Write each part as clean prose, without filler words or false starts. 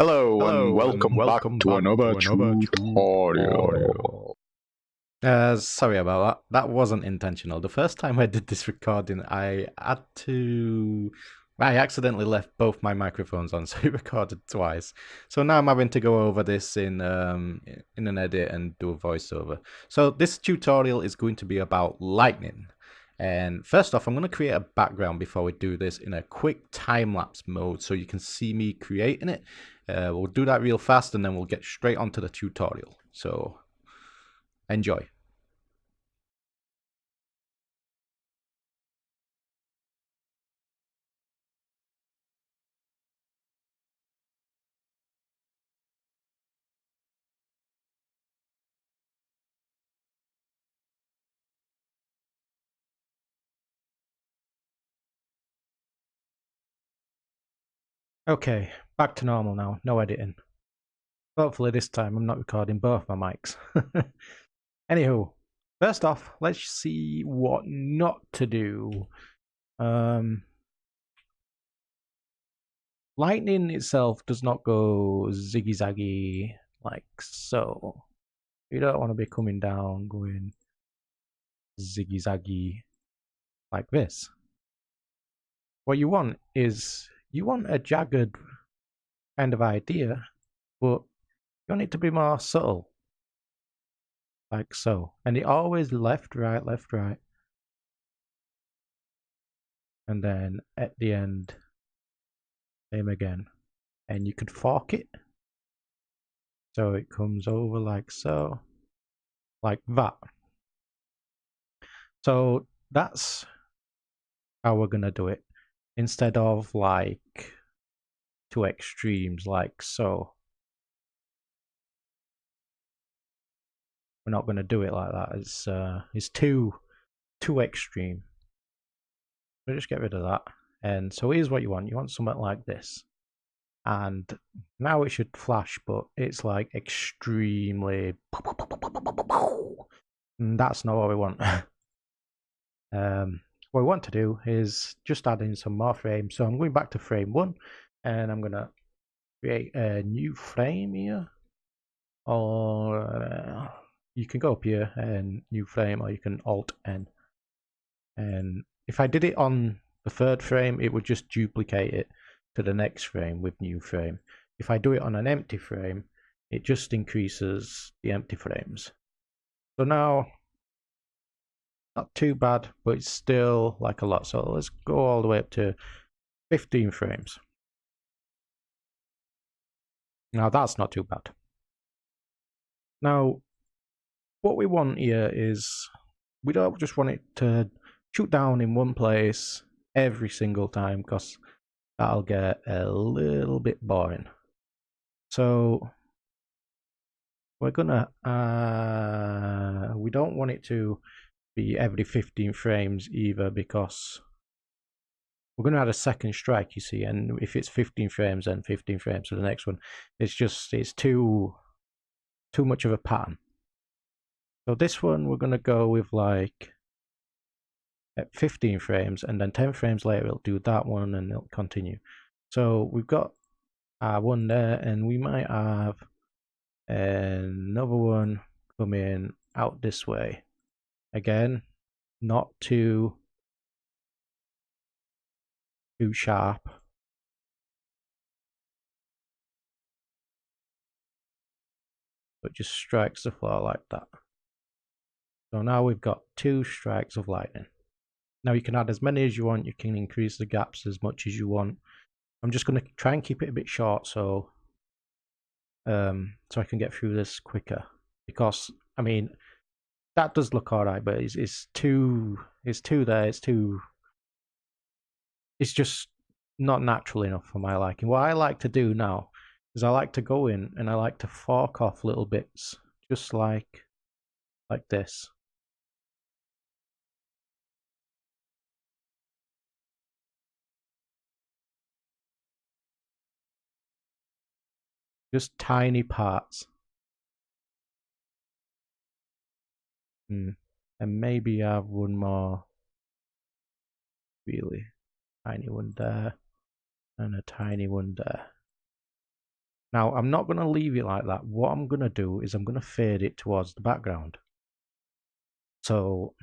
Hello and Hello welcome back to another tutorial. Sorry about that. That wasn't intentional. The first time I did this recording, I accidentally left both my microphones on, so it recorded twice. So now I'm having to go over this in an edit and do a voiceover. So this tutorial is going to be about lightning. And first off, I'm going to create a background before we do this in a quick time-lapse mode so you can see me creating it. We'll do that real fast and then we'll get straight onto the tutorial. So enjoy. Okay, back to normal now. No editing. Hopefully this time I'm not recording both my mics. Anywho, first off, let's see what not to do. Lightning itself does not go ziggy-zaggy like so. You don't want to be coming down going ziggy-zaggy like this. What you want is, you want a jagged kind of idea, but you want it to be more subtle. Like so. And it always left, right, left, right. And then at the end, same again. And you could fork it. So it comes over like so. Like that. So that's how we're gonna do it. Instead of like two extremes like so. We're not gonna do it like that. It's too extreme. So just get rid of that. And so here's what you want. You want something like this. And now it should flash, but it's like extremely. And that's not what we want. What we want to do is just add in some more frames. So I'm going back to frame 1 and I'm going to create a new frame here. Or you can go up here and new frame, or you can Alt N. And if I did it on the third frame, it would just duplicate it to the next frame with new frame. If I do it on an empty frame, it just increases the empty frames. So now, not too bad, but it's still like a lot. So let's go all the way up to 15 frames. Now that's not too bad. Now, what we want here is, we don't just want it to shoot down in one place every single time, because that'll get a little bit boring. So we're gonna, we don't want it to be every 15 frames either, because we're going to add a second strike, you see, and if it's 15 frames, then 15 frames for the next one. It's too much of a pattern. So this one, we're going to go with like at 15 frames, and then 10 frames later, it'll do that one, and it'll continue. So we've got our one there, and we might have another one coming out this way. Again, not too sharp. But just strikes the floor like that. So now we've got 2 strikes of lightning. Now you can add as many as you want, you can increase the gaps as much as you want. I'm just going to try and keep it a bit short so I can get through this quicker. Because, I mean, that does look alright, but it's too there, it's just not natural enough for my liking. What I like to do now is I like to go in and I like to fork off little bits, just like this. Just tiny parts. And maybe I have one more really tiny one there and a tiny one there. Now, I'm not going to leave it like that. What I'm going to do is I'm going to fade it towards the background. So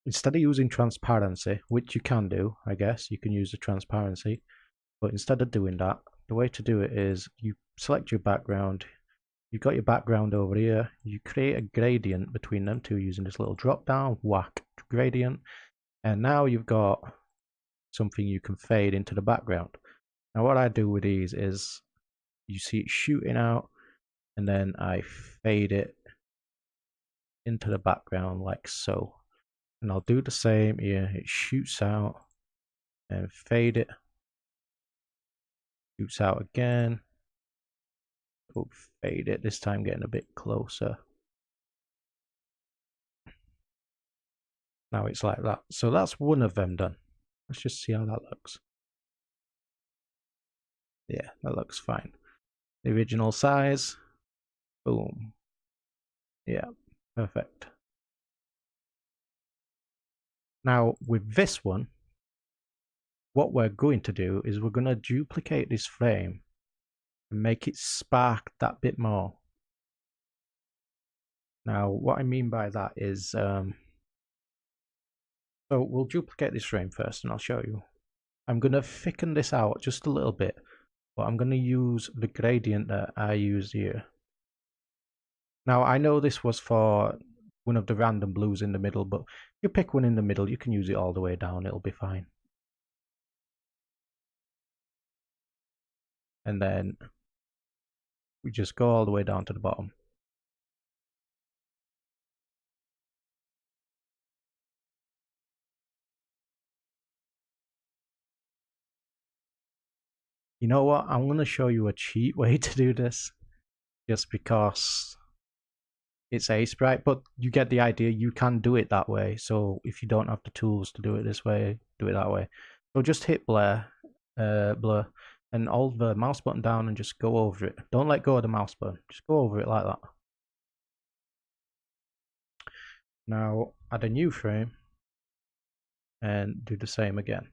instead of using transparency, which you can do, I guess, you can use the transparency, but instead of doing that, the way to do it is you select your background, you've got your background over here, you create a gradient between them two using this little drop down, whack, gradient, and now you've got something you can fade into the background. Now what I do with these is, you see it shooting out, and then I fade it into the background like so. And I'll do the same here. It shoots out and fade it. Shoots out again. Oh, fade it. This time getting a bit closer. Now it's like that. So that's one of them done. Let's just see how that looks. Yeah, that looks fine. The original size. Boom. Yeah, perfect. Now with this one, what we're going to do is we're going to duplicate this frame and make it spark that bit more. Now what I mean by that is, so we'll duplicate this frame first and I'll show you. I'm going to thicken this out just a little bit, but I'm going to use the gradient that I used here. Now I know this was for one of the random blues in the middle, but if you pick one in the middle, you can use it all the way down, it'll be fine. And then we just go all the way down to the bottom. You know what? I'm going to show you a cheat way to do this, just because it's a sprite, but you get the idea. You can do it that way. So if you don't have the tools to do it this way, do it that way. So just hit blur, and hold the mouse button down and just go over it. Don't let go of the mouse button. Just go over it like that. Now add a new frame and do the same again.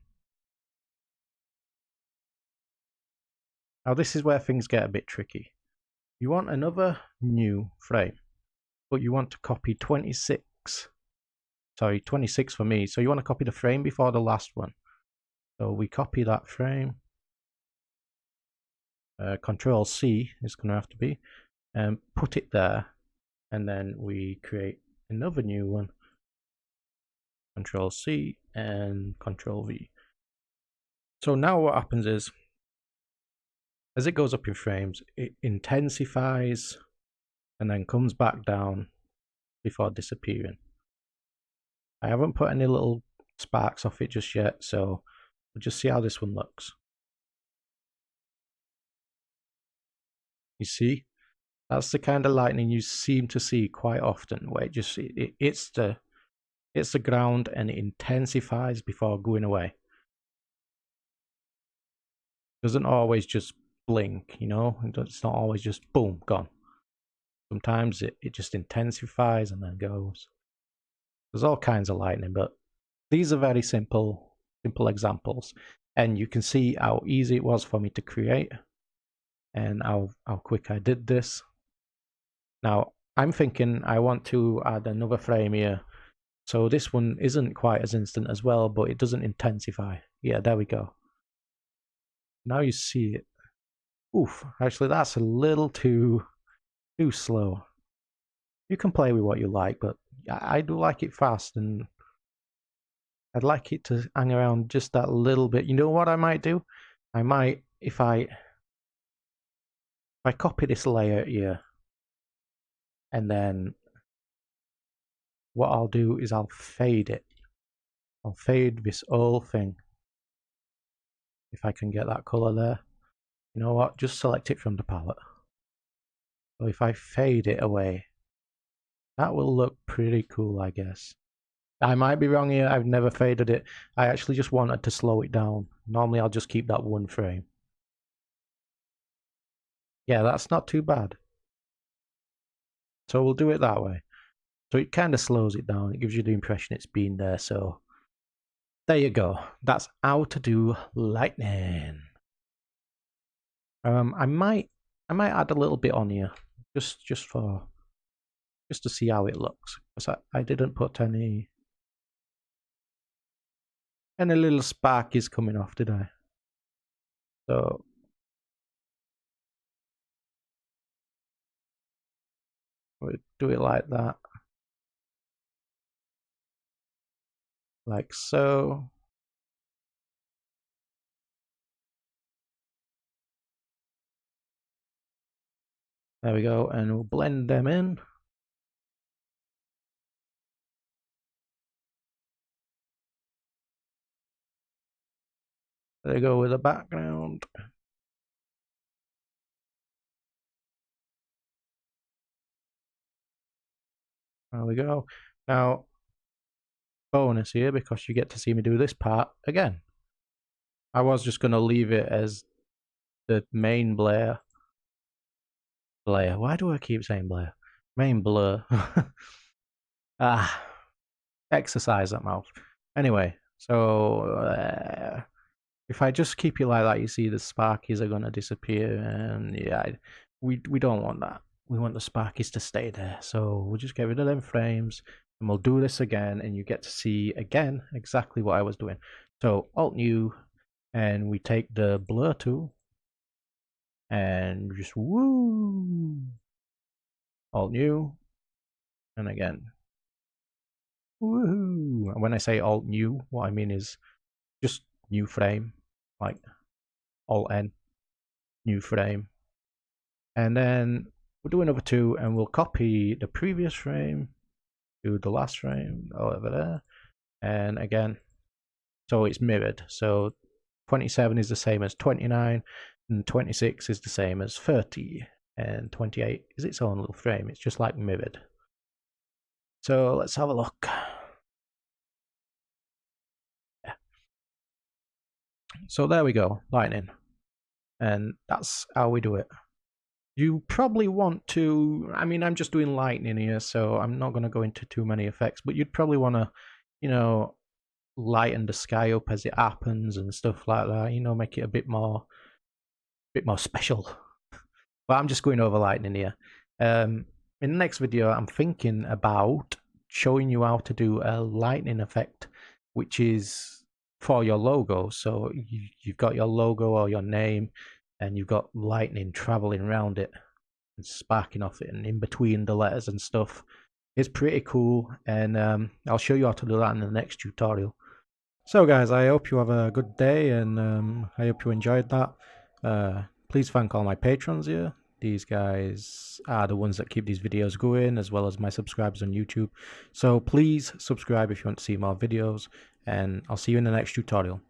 Now this is where things get a bit tricky. You want another new frame, but you want to copy 26 for me. So you want to copy the frame before the last one. So we copy that frame. Control C is going to have to be, and put it there. And then we create another new one. Control C and Control V. So now what happens is, as it goes up in frames, it intensifies and then comes back down before disappearing. I haven't put any little sparks off it just yet, so we'll just see how this one looks. You see, that's the kind of lightning you seem to see quite often, where it's the ground and it intensifies before going away. It doesn't always just blink, you know, it's not always just boom, gone. Sometimes it just intensifies and then goes. There's all kinds of lightning, but these are very simple examples, and you can see how easy it was for me to create and how quick I did this. Now I'm thinking I want to add another frame here, so this one isn't quite as instant as well, but it doesn't intensify. Yeah, there we go. Now you see it. Oof, actually that's a little too slow. You can play with what you like, but I do like it fast, and I'd like it to hang around just that little bit. You know what I might do? I might, if I copy this layer here, and then what I'll do is I'll fade it. I'll fade this whole thing. If I can get that color there. You know what? Just select it from the palette. So if I fade it away, that will look pretty cool, I guess. I might be wrong here. I've never faded it. I actually just wanted to slow it down. Normally I'll just keep that one frame. Yeah, that's not too bad. So we'll do it that way. So it kind of slows it down. It gives you the impression it's been there. So there you go. That's how to do lightning. I might I might add a little bit on here, just to see how it looks. Because I didn't put any little sparkies coming off, did I? So we do it like that, like so. There we go, and we'll blend them in. There we go with the background. There we go. Now, bonus here, because you get to see me do this part again. I was just going to leave it as the main Blair. Why do I keep saying Blair? Main blur. Exercise that mouth. Anyway, so if I just keep it like that, you see the sparkies are going to disappear, and yeah, we don't want that. We want the sparkies to stay there. So we'll just get rid of them frames, and we'll do this again, and you get to see again exactly what I was doing. So Alt New, and we take the blur tool, and just woo, Alt New, and again, woohoo. And when I say Alt New, what I mean is just new frame, like Alt N, new frame, and then we'll do another two, and we'll copy the previous frame to the last frame over there, and again, so it's mirrored. So 27 is the same as 29, and 26 is the same as 30, and 28 is its own little frame. It's just like mirrored. So let's have a look. Yeah. So there we go, lightning, and that's how we do it. You probably want to, I mean, I'm just doing lightning here, so I'm not going to go into too many effects, but you'd probably want to, you know, lighten the sky up as it happens and stuff like that, you know, make it a bit more special. But I'm just going over lightning here. In the next video, I'm thinking about showing you how to do a lightning effect, which is for your logo. So you've got your logo or your name, and you've got lightning traveling around it and sparking off it and in between the letters and stuff. It's pretty cool, and I'll show you how to do that in the next tutorial. So guys, I hope you have a good day, and I hope you enjoyed that. Please thank all my patrons here. These guys are the ones that keep these videos going, as well as my subscribers on YouTube. So please subscribe if you want to see more videos, and I'll see you in the next tutorial.